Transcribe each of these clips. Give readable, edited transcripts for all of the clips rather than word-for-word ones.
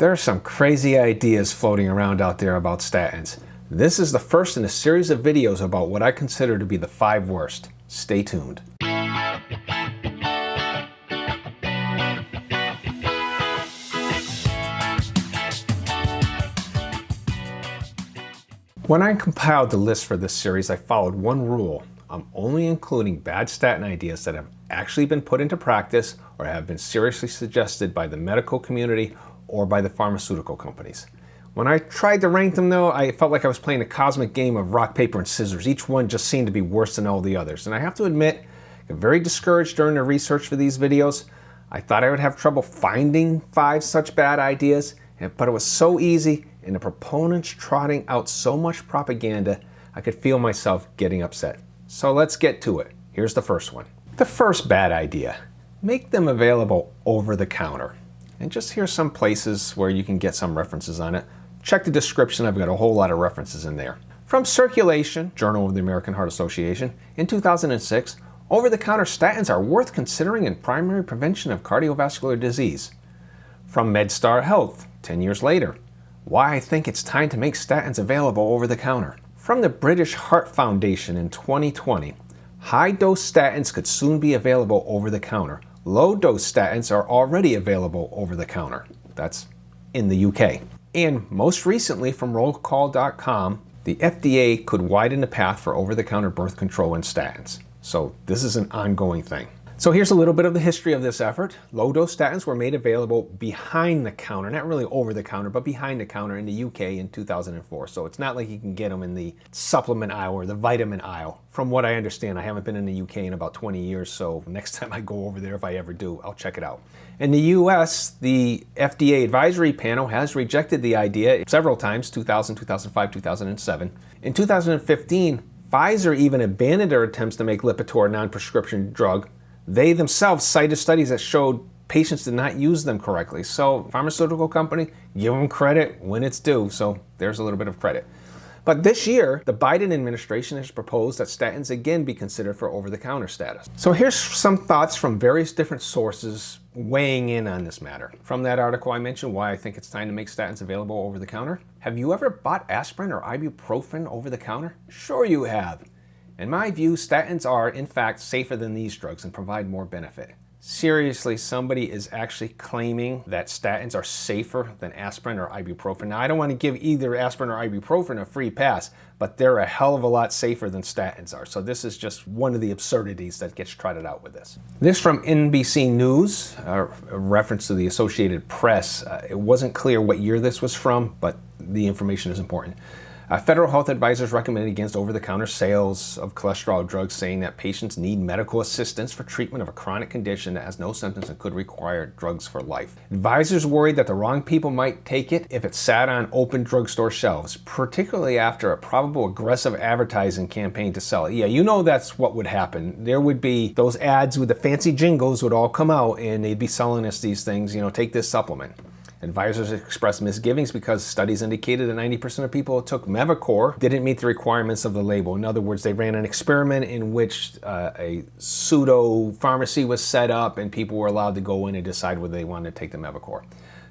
There are some crazy ideas floating around out there about statins. This is the first in a series of videos about what I consider to be the 5 worst. Stay tuned. When I compiled the list for this series, I followed one rule. I'm only including bad statin ideas that have actually been put into practice or have been seriously suggested by the medical community or by the pharmaceutical companies. When I tried to rank them though, I felt like I was playing a cosmic game of rock, paper, and scissors. Each one just seemed to be worse than all the others. And I have to admit, I got very discouraged during the research for these videos. I thought I would have trouble finding 5 such bad ideas, but it was so easy, and the proponents trotting out so much propaganda, I could feel myself getting upset. So let's get to it. Here's the first one. The first bad idea: make them available over the counter. And just here's some places where you can get some references on it. Check the description, I've got a whole lot of references in there. From Circulation, Journal of the American Heart Association, in 2006, over-the-counter statins are worth considering in primary prevention of cardiovascular disease. From MedStar Health, 10 years later, why I think it's time to make statins available over the counter. From the British Heart Foundation in 2020, high-dose statins could soon be available over the counter. Low-dose statins are already available over the counter. That's in the UK. And most recently from rollcall.com, the FDA could widen the path for over-the-counter birth control and statins. So this is an ongoing thing. So here's a little bit of the history of this effort. Low-dose statins were made available behind the counter, not really over the counter, but behind the counter in the UK in 2004. So it's not like you can get them in the supplement aisle or the vitamin aisle. From what I understand, I haven't been in the UK in about 20 years, so next time I go over there, if I ever do, I'll check it out. In the US, the FDA advisory panel has rejected the idea several times, 2000, 2005, 2007. In 2015, Pfizer even abandoned their attempts to make Lipitor a non-prescription drug. They themselves cited studies that showed patients did not use them correctly. So pharmaceutical company, give them credit when it's due. So there's a little bit of credit. But this year, the Biden administration has proposed that statins again be considered for over-the-counter status. So here's some thoughts from various different sources weighing in on this matter. From that article I mentioned, why I think it's time to make statins available over the counter. Have you ever bought aspirin or ibuprofen over the counter? Sure you have. In my view, statins are, in fact, safer than these drugs and provide more benefit. Seriously, somebody is actually claiming that statins are safer than aspirin or ibuprofen. Now, I don't want to give either aspirin or ibuprofen a free pass, but they're a hell of a lot safer than statins are. So this is just one of the absurdities that gets trotted out with this. This from NBC News, a reference to the Associated Press. It wasn't clear what year this was from, but the information is important. Federal health advisors recommended against over-the-counter sales of cholesterol drugs, saying that patients need medical assistance for treatment of a chronic condition that has no symptoms and could require drugs for life. Advisors worried that the wrong people might take it if it sat on open drugstore shelves, particularly after a probable aggressive advertising campaign to sell it. Yeah, you know that's what would happen. There would be those ads with the fancy jingles would all come out and they'd be selling us these things, take this supplement. Advisors expressed misgivings because studies indicated that 90% of people who took Mevacor didn't meet the requirements of the label. In other words, they ran an experiment in which a pseudo pharmacy was set up and people were allowed to go in and decide whether they wanted to take the Mevacor.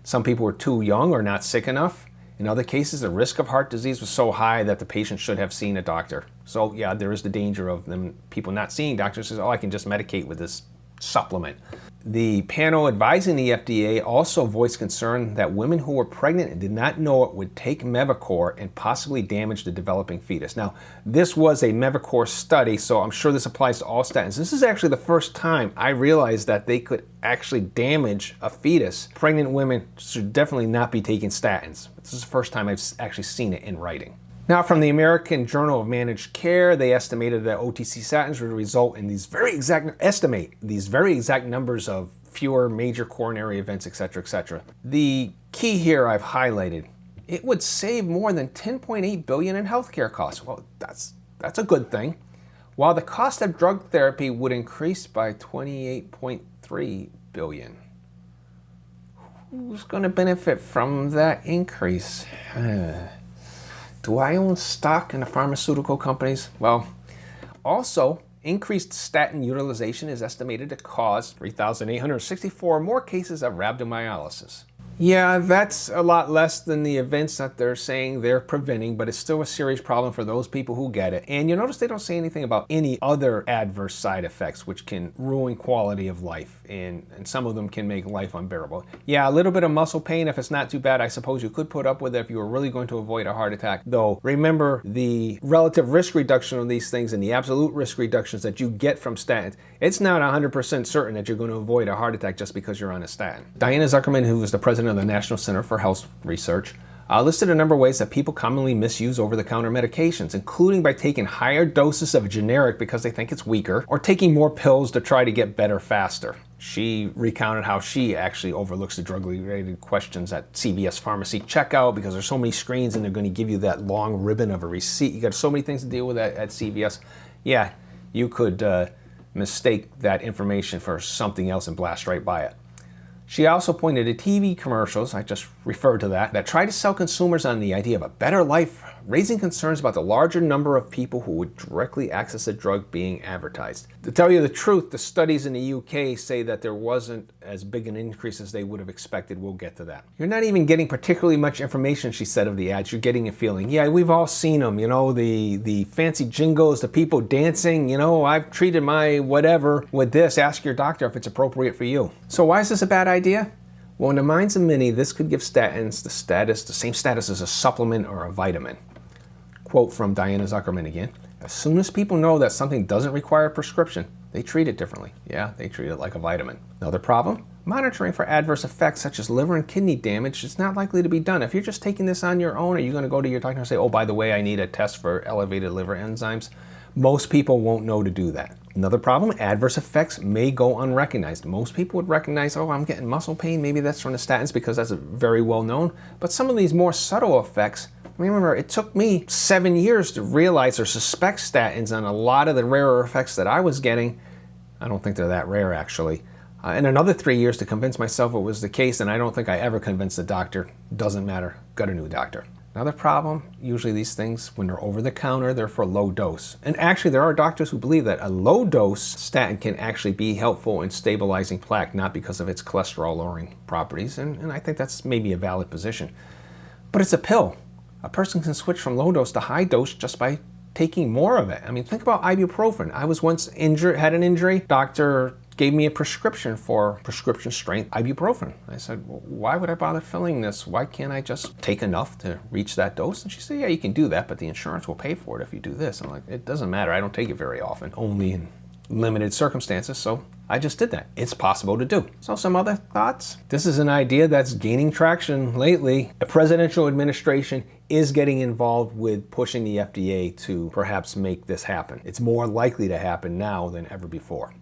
Some people were too young or not sick enough. In other cases, the risk of heart disease was so high that the patient should have seen a doctor. So yeah, there is the danger of people not seeing doctors says, oh, I can just medicate with this supplement. The panel advising the FDA also voiced concern that women who were pregnant and did not know it would take Mevacor and possibly damage the developing fetus. Now, this was a Mevacor study, so I'm sure this applies to all statins. This is actually the first time I realized that they could actually damage a fetus. Pregnant women should definitely not be taking statins. This is the first time I've actually seen it in writing. Now, from the American Journal of Managed Care, they estimated that OTC statins would result in these very exact numbers of fewer major coronary events, etc., etc. The key here I've highlighted, it would save more than $10.8 billion in healthcare costs. Well, that's a good thing. While the cost of drug therapy would increase by $28.3 billion. Who's going to benefit from that increase? Do I own stock in the pharmaceutical companies? Well, also, increased statin utilization is estimated to cause 3,864 more cases of rhabdomyolysis. Yeah, that's a lot less than the events that they're saying they're preventing, but it's still a serious problem for those people who get it. And you notice they don't say anything about any other adverse side effects which can ruin quality of life, and some of them can make life unbearable. Yeah, a little bit of muscle pain, if it's not too bad, I suppose you could put up with it if you were really going to avoid a heart attack. Though, remember the relative risk reduction of these things and the absolute risk reductions that you get from statins. It's not 100% certain that you're going to avoid a heart attack just because you're on a statin. Diana Zuckerman, who was the president of the National Center for Health Research, listed a number of ways that people commonly misuse over-the-counter medications, including by taking higher doses of a generic because they think it's weaker, or taking more pills to try to get better faster. She recounted how she actually overlooks the drug-related questions at CVS pharmacy checkout because there's so many screens and they're going to give you that long ribbon of a receipt. You got so many things to deal with at CVS. Yeah, you could mistake that information for something else and blast right by it. She also pointed to TV commercials, I just referred to that try to sell consumers on the idea of a better life, raising concerns about the larger number of people who would directly access a drug being advertised. To tell you the truth, the studies in the UK say that there wasn't as big an increase as they would have expected. We'll get to that. You're not even getting particularly much information, she said, of the ads. You're getting a feeling. Yeah, we've all seen them, you know, the fancy jingles, the people dancing, you know, I've treated my whatever with this. Ask your doctor if it's appropriate for you. So why is this a bad idea? Well, in the minds of many, this could give statins the same status as a supplement or a vitamin. Quote from Diana Zuckerman again, as soon as people know that something doesn't require a prescription, they treat it differently. Yeah, they treat it like a vitamin. Another problem? Monitoring for adverse effects such as liver and kidney damage is not likely to be done. If you're just taking this on your own, are you going to go to your doctor and say, oh, by the way, I need a test for elevated liver enzymes? Most people won't know to do that. Another problem, adverse effects may go unrecognized. Most people would recognize, oh, I'm getting muscle pain, maybe that's from the statins because that's very well known. But some of these more subtle effects, remember, it took me 7 years to realize or suspect statins on a lot of the rarer effects that I was getting. I don't think they're that rare, actually. And another 3 years to convince myself it was the case, and I don't think I ever convinced the doctor. Doesn't matter, got a new doctor. Another problem, usually these things, when they're over the counter, they're for low dose. And actually there are doctors who believe that a low dose statin can actually be helpful in stabilizing plaque, not because of its cholesterol lowering properties. And I think that's maybe a valid position. But it's a pill. A person can switch from low dose to high dose just by taking more of it. I mean, think about ibuprofen. I was once injured, had an injury. Doctor gave me a prescription for prescription strength ibuprofen. I said, well, why would I bother filling this? Why can't I just take enough to reach that dose? And she said, yeah, you can do that, but the insurance will pay for it if you do this. I'm like, it doesn't matter. I don't take it very often, only in limited circumstances. So I just did that. It's possible to do. So some other thoughts? This is an idea that's gaining traction lately. The presidential administration is getting involved with pushing the FDA to perhaps make this happen. It's more likely to happen now than ever before.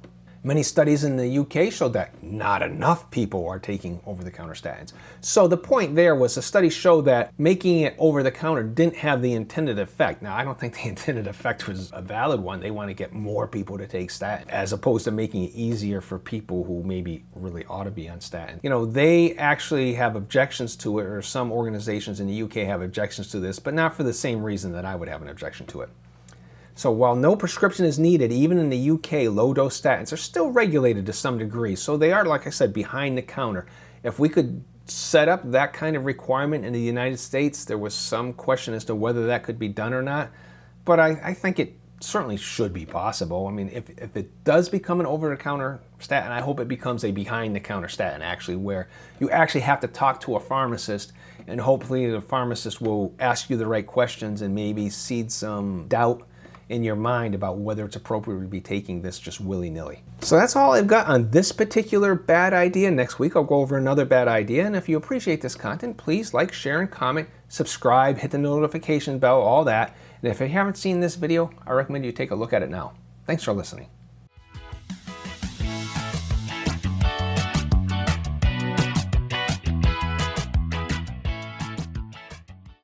Many studies in the UK showed that not enough people are taking over-the-counter statins. So the point there was the study showed that making it over-the-counter didn't have the intended effect. Now, I don't think the intended effect was a valid one. They want to get more people to take statin, as opposed to making it easier for people who maybe really ought to be on statin. You know, they actually have objections to it, or some organizations in the UK have objections to this, but not for the same reason that I would have an objection to it. So while no prescription is needed, even in the UK, low-dose statins are still regulated to some degree. So they are, like I said, behind the counter. If we could set up that kind of requirement in the United States, there was some question as to whether that could be done or not. But I think it certainly should be possible. I mean, if it does become an over-the-counter statin, I hope it becomes a behind-the-counter statin, actually, where you actually have to talk to a pharmacist, and hopefully the pharmacist will ask you the right questions and maybe seed some doubt in your mind about whether it's appropriate to be taking this just willy-nilly. So that's all I've got on this particular bad idea. Next week I'll go over another bad idea, and if you appreciate this content, please like, share, and comment, subscribe, hit the notification bell, all that. And if you haven't seen this video, I recommend you take a look at it now. Thanks for listening.